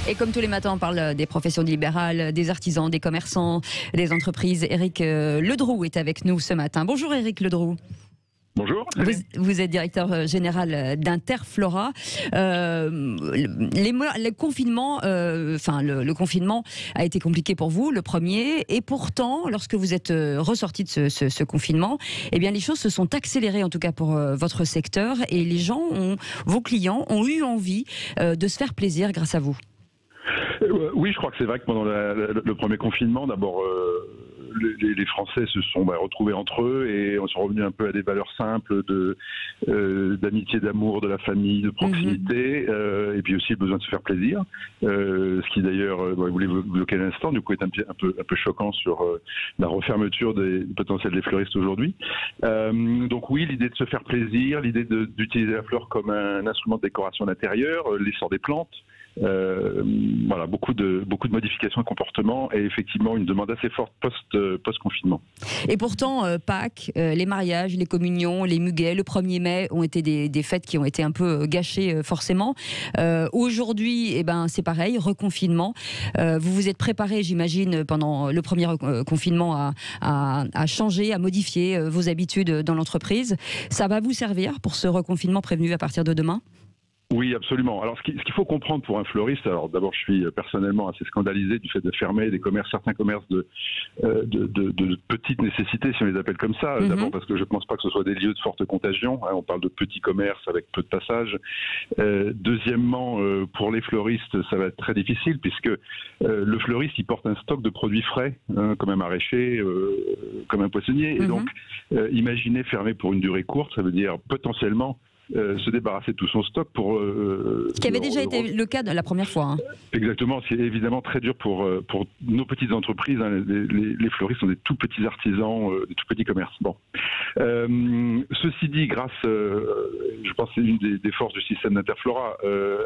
Et comme tous les matins, on parle des professions libérales, des artisans, des commerçants, des entreprises. Éric Ledroux est avec nous ce matin. Bonjour Éric Ledroux. Bonjour. Vous êtes directeur général d'Interflora. Le confinement, le confinement a été compliqué pour vous, le premier, et pourtant, lorsque vous êtes ressorti de ce confinement, eh bien, les choses se sont accélérées, en tout cas pour votre secteur, et les gens, vos clients, ont eu envie de se faire plaisir grâce à vous. Oui, je crois que c'est vrai que pendant le premier confinement, d'abord, les Français se sont retrouvés entre eux et on sont revenus un peu à des valeurs simples d'amitié, d'amour, de la famille, de proximité, et puis aussi le besoin de se faire plaisir. Ce qui d'ailleurs, vous l'évoquez à l'instant, du coup est un peu choquant sur la refermeture des potentiels des fleuristes aujourd'hui. Donc oui, l'idée de se faire plaisir, l'idée d'utiliser la fleur comme un instrument de décoration d'intérieur, l'essor des plantes. Voilà, beaucoup de modifications de comportement et effectivement une demande assez forte post-confinement. Et pourtant, Pâques, les mariages, les communions, les muguets, le 1er mai ont été des fêtes qui ont été un peu gâchées forcément. Aujourd'hui, c'est pareil, reconfinement. Vous vous êtes préparé, j'imagine, pendant le premier confinement à changer, à modifier vos habitudes dans l'entreprise. Ça va vous servir pour ce reconfinement prévenu à partir de demain ? Oui, absolument. Alors, ce qu'il faut comprendre pour un fleuriste, alors d'abord, je suis personnellement assez scandalisé du fait de fermer certains commerces de petite nécessité, si on les appelle comme ça. D'abord parce que je ne pense pas que ce soit des lieux de forte contagion. On parle de petits commerces avec peu de passages. Deuxièmement, pour les fleuristes, ça va être très difficile puisque le fleuriste, il porte un stock de produits frais, comme un maraîcher, comme un poissonnier. Et donc, imaginez fermer pour une durée courte, ça veut dire potentiellement se débarrasser de tout son stock pour... Ce qui avait déjà été le cas de la première fois. Exactement, c'est évidemment très dur pour nos petites entreprises. Les fleuristes sont des tout petits artisans, des tout petits commerces. Bon. Ceci dit, grâce, je pense que c'est une des forces du système d'Interflora.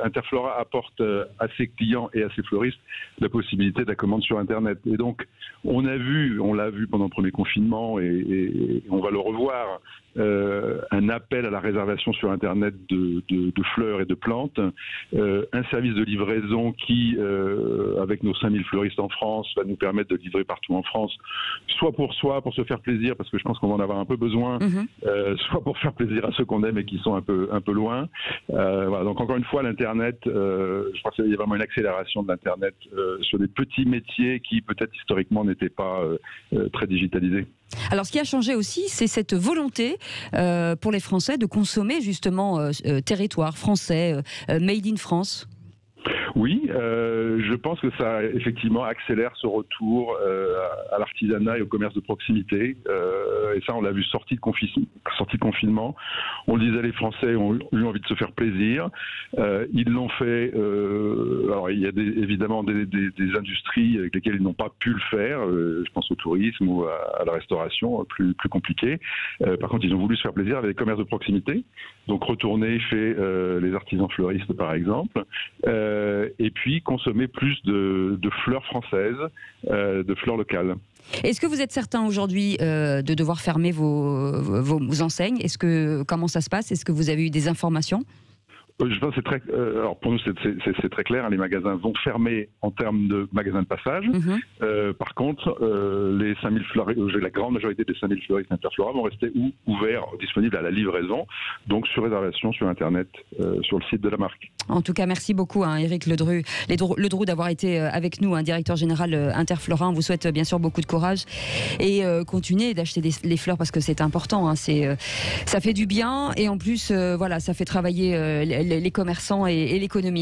Interflora apporte à ses clients et à ses fleuristes la possibilité de la commande sur Internet. Et donc, on l'a vu pendant le premier confinement et on va le revoir, un appel à la réservation sur Internet de fleurs et de plantes, un service de livraison qui, avec nos 5000 fleuristes en France, va nous permettre de livrer partout en France, soit pour se faire plaisir, parce que je pense qu'on va en avoir un peu besoin, soit pour faire plaisir à ceux qu'on aime et qui sont un peu loin. Voilà, donc encore une fois, l'Internet, je crois qu'il y a vraiment une accélération de l'Internet sur des petits métiers qui peut-être historiquement n'étaient pas très digitalisés. Alors, ce qui a changé aussi, c'est cette volonté pour les Français de consommer justement territoire français, made in France. Oui, je pense que ça effectivement accélère ce retour à l'artisanat et au commerce de proximité. Et ça, on l'a vu sorti de confinement. On le disait, les Français ont eu envie de se faire plaisir. Ils l'ont fait. Alors, il y a évidemment des industries avec lesquelles ils n'ont pas pu le faire. Je pense au tourisme ou à la restauration, plus compliqué. Par contre, ils ont voulu se faire plaisir avec les commerces de proximité. Donc, retourner chez les artisans fleuristes, par exemple. Et puis consommer plus de fleurs françaises, de fleurs locales. Est-ce que vous êtes certain aujourd'hui de devoir fermer vos enseignes ? Comment ça se passe ? Est-ce que vous avez eu des informations ? Je pense que c'est très. Alors pour nous, c'est très clair. Les magasins vont fermer en termes de magasins de passage. Par contre, les 5000 fleuristes, la grande majorité des 5000 fleuristes Interflora vont rester ouverts, disponibles à la livraison, donc sur réservation sur Internet, sur le site de la marque. En tout cas, merci beaucoup, Éric Ledroux, d'avoir été avec nous, directeur général Interflora. On vous souhaite bien sûr beaucoup de courage et continuez d'acheter les fleurs parce que c'est important. Ça fait du bien et en plus, ça fait travailler les commerçants et l'économie.